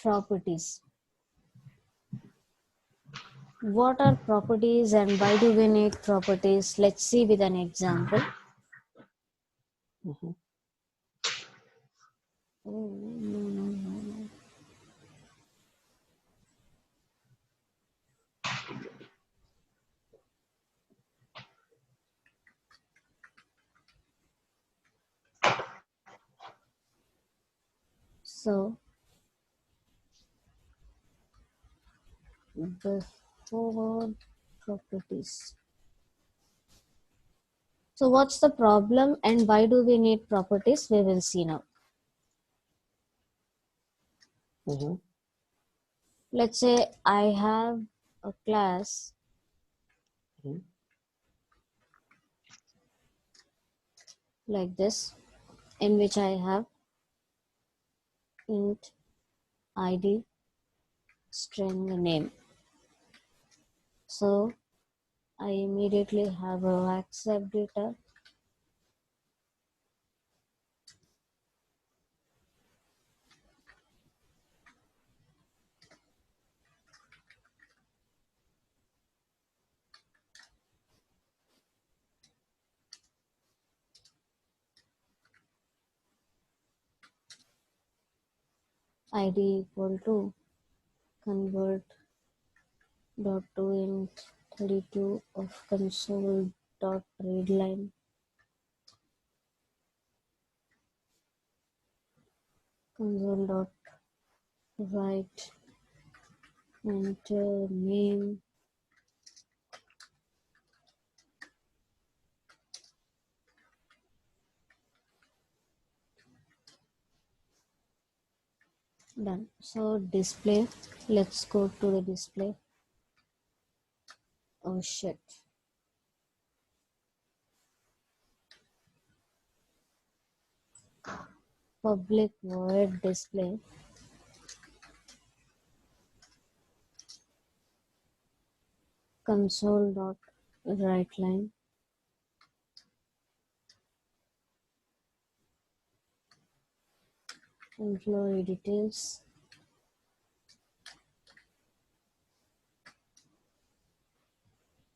Properties. What are properties and why do we need properties? Let's see with an example. Mhm. Oh, no. So, before properties. So, what's the problem and why do we need properties? We will see now. Mhm. Let's say I have a class Mhm. like this in which I have int id string name. So I immediately have a accept data. id equal to convert dot to int 32 of console dot readline console dot write enter name. Done. So display, let's go to the display. Oh shit. Public void display console dot write line employee details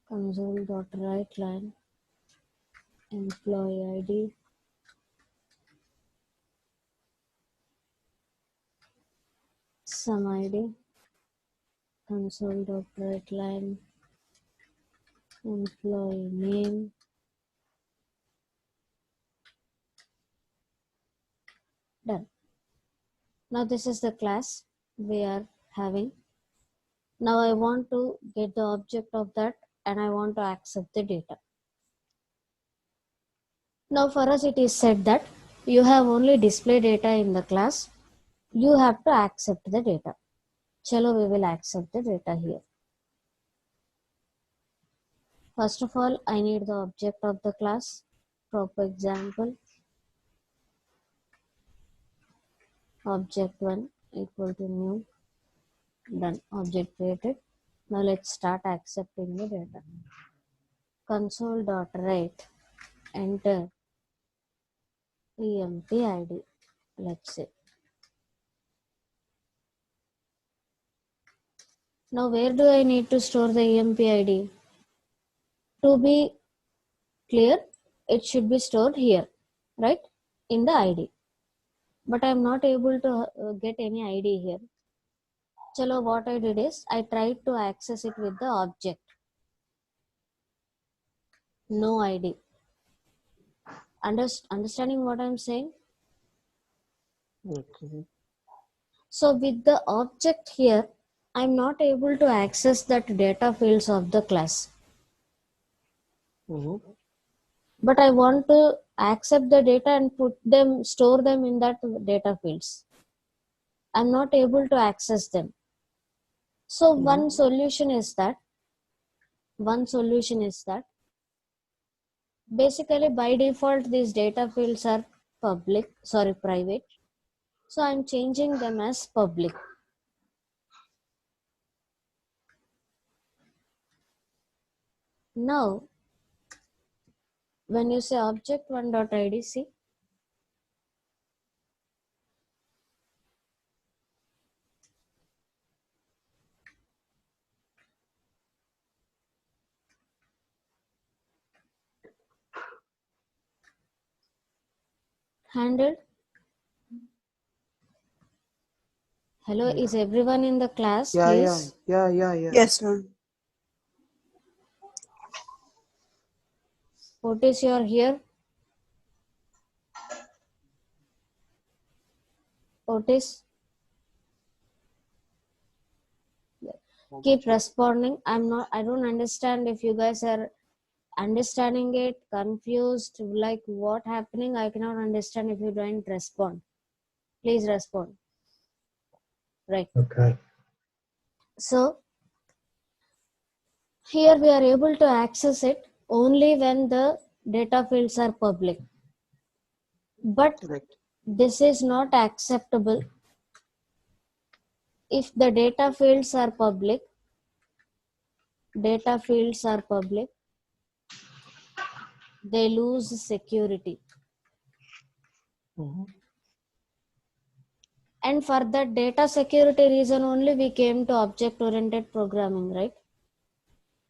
console dot write line employee id some id console dot write line employee name. Done. Now this is the class we are having. Now I want to get the object of that and I want to accept the data. Now for us it is said that you have only display data in the class. You have to accept the data. Chalo, we will accept the data here. First of all, I need the object of the class. For example, object1 equal to new. Done. Object created. Now let's start accepting the data. Console.write enter emp id. Let's say. Now where do I need to store the emp id? To be clear, it should be stored here, right? In the id. But I'm not able to get any id here. Chalo, what I did is I tried to access it with the object. No id. Understanding what I'm saying? Okay. So with the object here, I'm not able to access that data fields of the class. Mhm. But I want to accept the data and store them in that data fields. I'm not able to access them. So one solution is that basically by default these data fields are private. So I'm changing them as public. Now, when you say object1.id, see, handled? Hello, Yeah. is everyone in the class, Yeah, yeah, please? yeah, yeah, yeah. Yes, ma'am. Otis, you are here? Otis, keep responding. I don't understand if you guys are understanding it, confused, like what happening. I cannot understand if you don't respond. Please respond. Right. Okay. So here we are able to access it only when the data fields are public. But Correct. this is not acceptable if the data fields are public. Data fields are public, they lose security. Mm-hmm. And for that data security reason only we came to object oriented programming, right?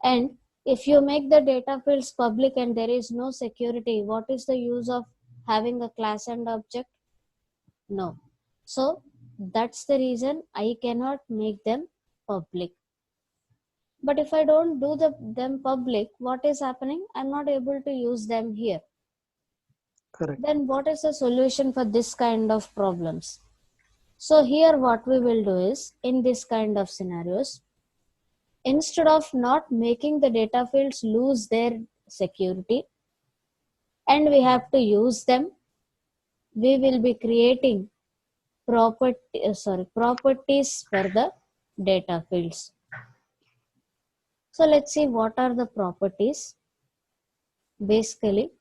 And if you make the data fields public and there is no security, what is the use of having a class and object? No. So that's the reason I cannot make them public. But if I don't do them public, what is happening? I'm not able to use them here. Correct. Then what is the solution for this kind of problems? So here what we will do is, in this kind of scenarios, instead of not making the data fields lose their security and we have to use them, we will be creating properties for the data fields. So let's see what are the properties. Basically,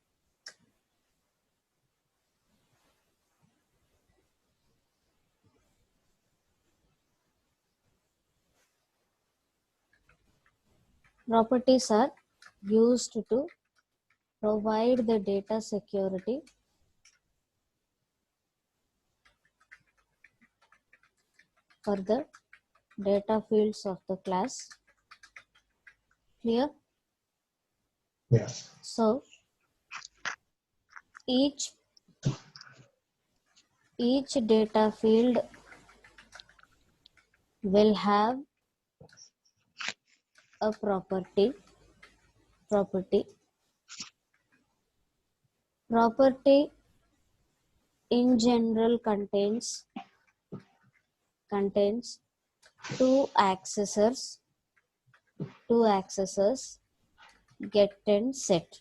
properties are used to provide the data security for the data fields of the class. Clear? Yes. So each data field will have a property. Property in general contains two accessors, get and set.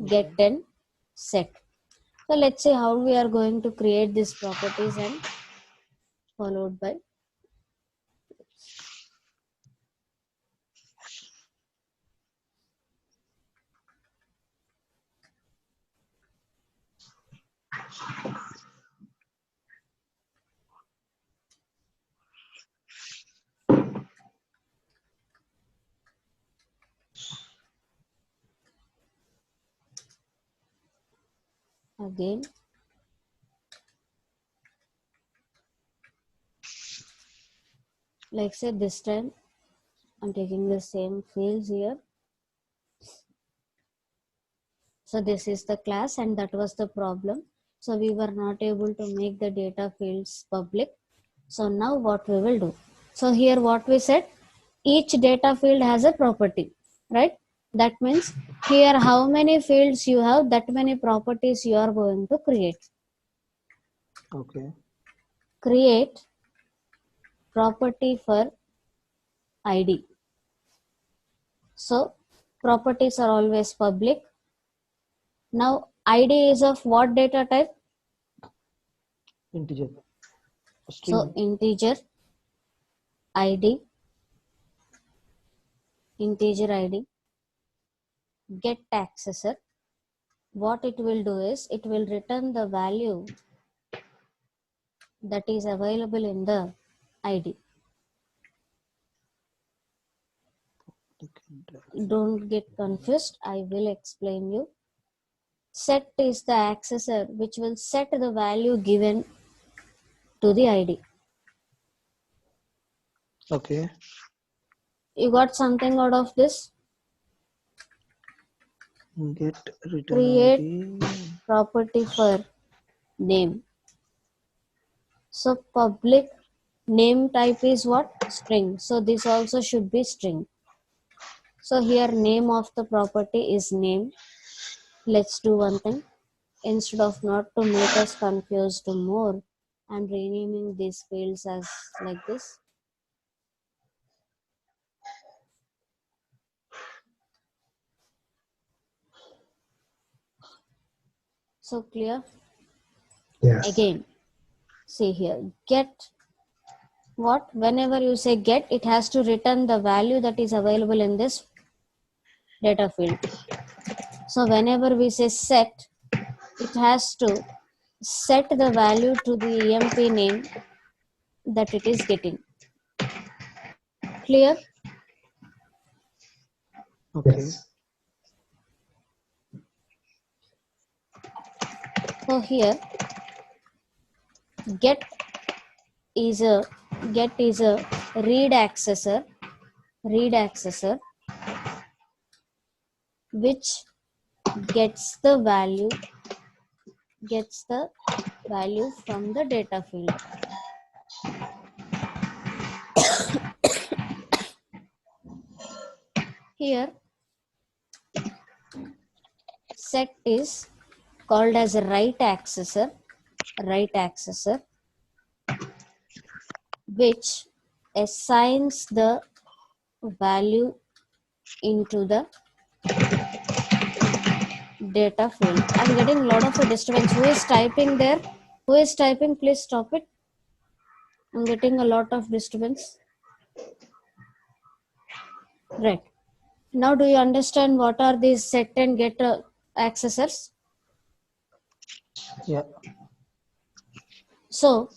Get Okay. and set. So let's see how we are going to create these properties and followed by again. Like say this time I'm taking the same fields here. So this is the class and that was the problem. So we were not able to make the data fields public. So now what we will do? So here what we said, each data field has a property, right? That means here how many fields you have, that many properties you are going to create. Okay. Create property for ID. So properties are always public. Now ID is of what data type? Integer. So String. integer ID, get accessor. What it will do is it will return the value that is available in the ID. Don't get confused, I will explain you. Set is the accessor which will set the value given to the ID. Okay. You got something out of this? Get return create ID. property for name. So public name type is what? String. So this also should be string. So here name of the property is name. Let's do one thing. Instead of not to make us confused more, I'm renaming these fields as like this. So clear? Yes. Again, see here, get what? Whenever you say get, it has to return the value that is available in this data field. So whenever we say set, it has to set the value to the EMP name that it is getting. Clear? Okay. Yes. So here get is a read accessor which gets the value from the data field. Here set is called as a write accessor which assigns the value into the data field. I'm getting a lot of a disturbance. Who is typing there? Who is typing? Please stop it. I'm getting a lot of disturbance. Right. Now do you understand what are these set and get accessors? Yeah. So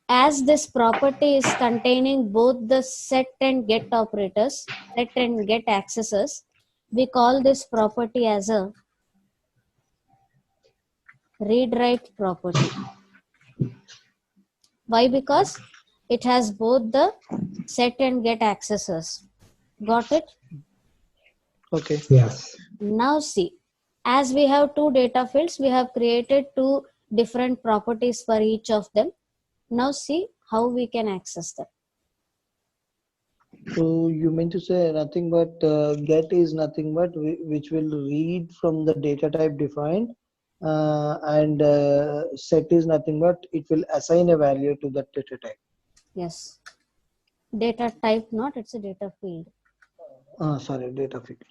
as this property is containing both the set and get operators, set and get accessors, we call this property as a read-write property. Why? Because it has both the set and get accessors. Got it? Okay. Yes. Now see, as we have two data fields, we have created two different properties for each of them. Now see how we can access them. So you mean to say nothing but get is nothing but which will read from the data type defined, and set is nothing but it will assign a value to that data type. Yes. Data type not, it's a data field. Sorry, data field.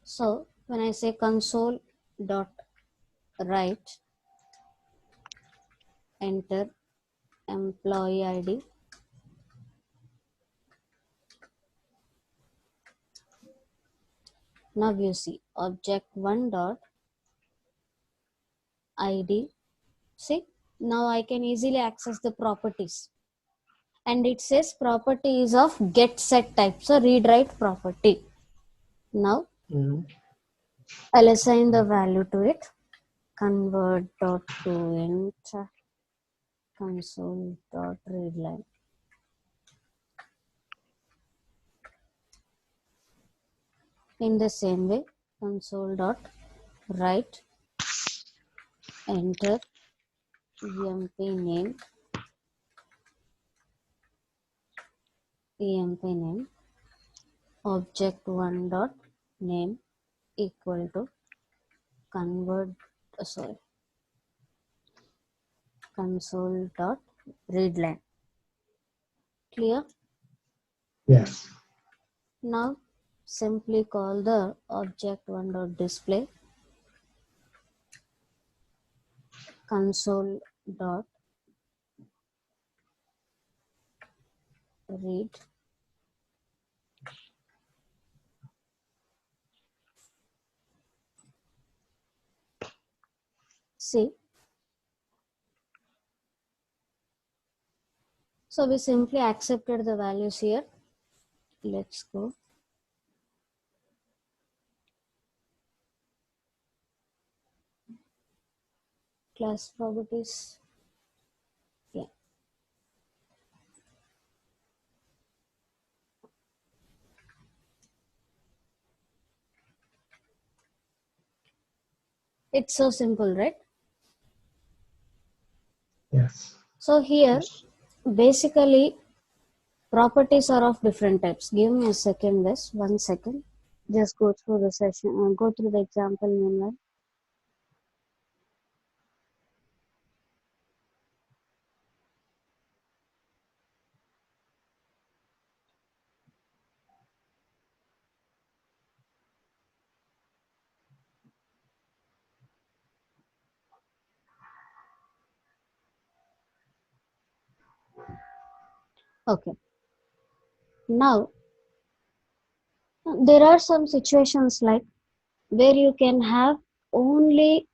So when I say console dot write, enter employee ID, now you see object one dot ID. See, now I can easily access the properties, and it says property is of get set type, so read write property. Now I'll assign the value to it. Convert dot to int console dot read line. In the same way, console dot write, enter emp name object one dot name equal to convert console dot read line. Clear? Yes. Now simply call the object one dot display console dot read see. So we simply accepted the values here. Let's go. Class properties. Yeah. It's so simple, right? Yes. So here, Yes. basically, properties are of different types. Give me a second, Wes. 1 second. Just go through the session, go through the example meanwhile. Okay. Now, there are some situations like where you can have only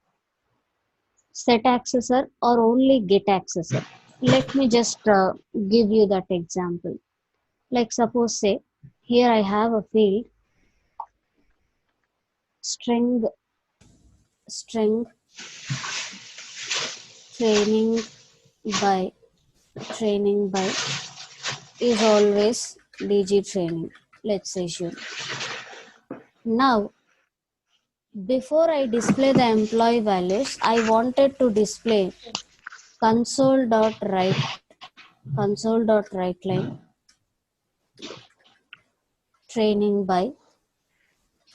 set accessor or only get accessor. Let me just give you that example. Like suppose say here I have a field string training by is always dgTraining. Let's assume. Now, before I display the employee values, I wanted to display console.write line training by.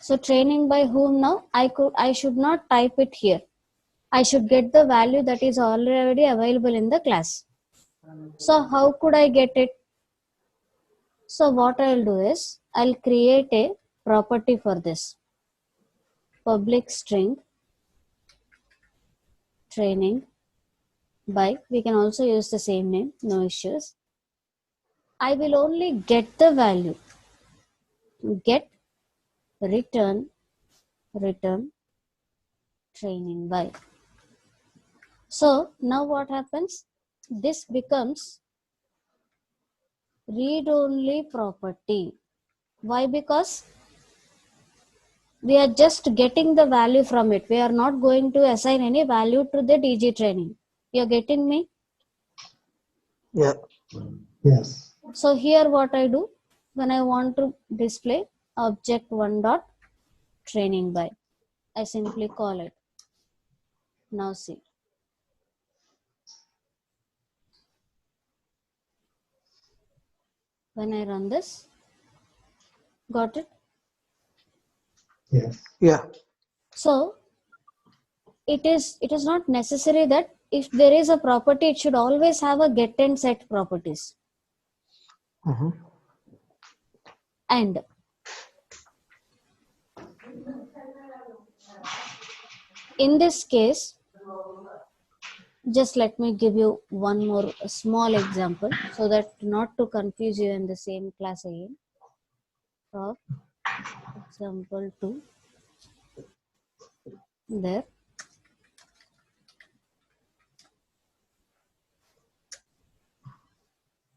So training by whom now? I should not type it here. I should get the value that is already available in the class. So how could I get it? So what I'll do is I'll create a property for this. Public string training by, we can also use the same name, no issues. I will only get the value. Get return training by. So now what happens? This becomes read only property. Why? Because we are just getting the value from it. We are not going to assign any value to the dgTraining. You're getting me? Yeah. Yes. So here what I do, when I want to display object one dot training by, I simply call it. Now see. When I run this, got it? Yes. Yeah. So it is not necessary that if there is a property, it should always have a get and set properties. Mm-hmm. And in this case, just let me give you one more small example so that not to confuse you in the same class again. For example 2, there.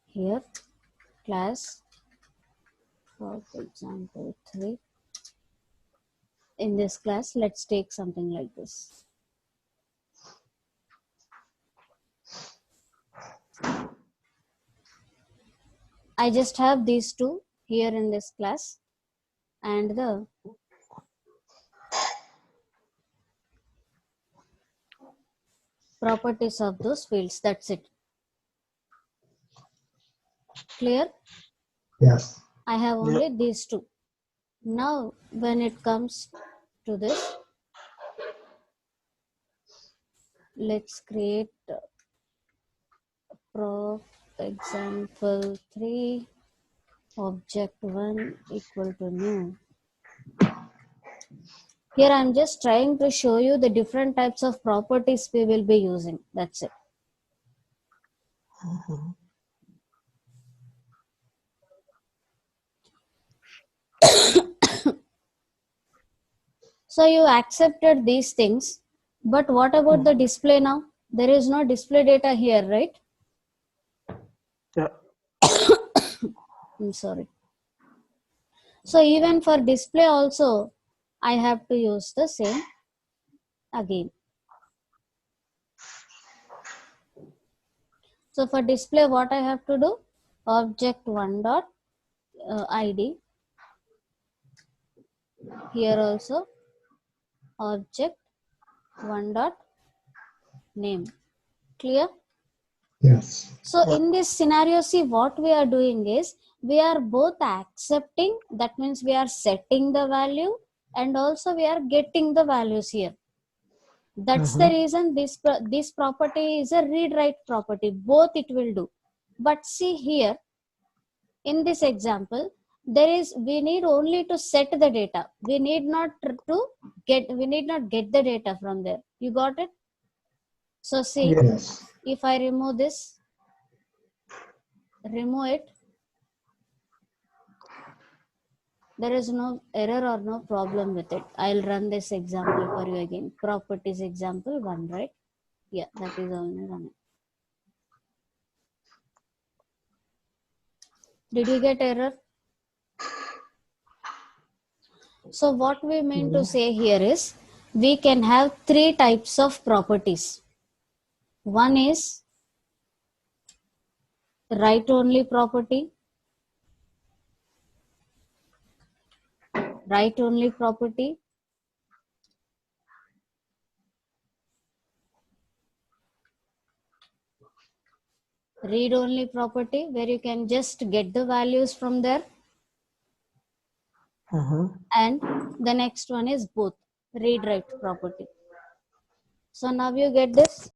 Here, class, for example 3. In this class, let's take something like this. I just have these two here in this class and the properties of those fields. That's it. Clear? Yes. I have Yeah. only these two. Now, when it comes to this, let's create prof example 3 object 1 equal to new. Here I'm just trying to show you the different types of properties we will be using. That's it. Mm-hmm. So you accepted these things, but what about the display now? There is no display data here, right? Yeah. I'm sorry. So even for display also, I have to use the same again. So for display, what I have to do? Object one dot id. Here also object one dot name. Clear? Yes. So in this scenario, see what we are doing is we are both accepting, that means we are setting the value, and also we are getting the values here. That's the reason this property is a read write property. Both it will do. But see here, in this example, we need only to set the data. We need not get the data from there. You got it? So see, Yes. if I remove this, remove it, there is no error or no problem with it. I'll run this example for you again. Properties example 1, right? Yeah, that is only running. Did you get error? So what we mean to say here is we can have 3 types of properties. One is write only property, write only property, read only property, where you can just get the values from there, and the next one is both read write property. So now you get this.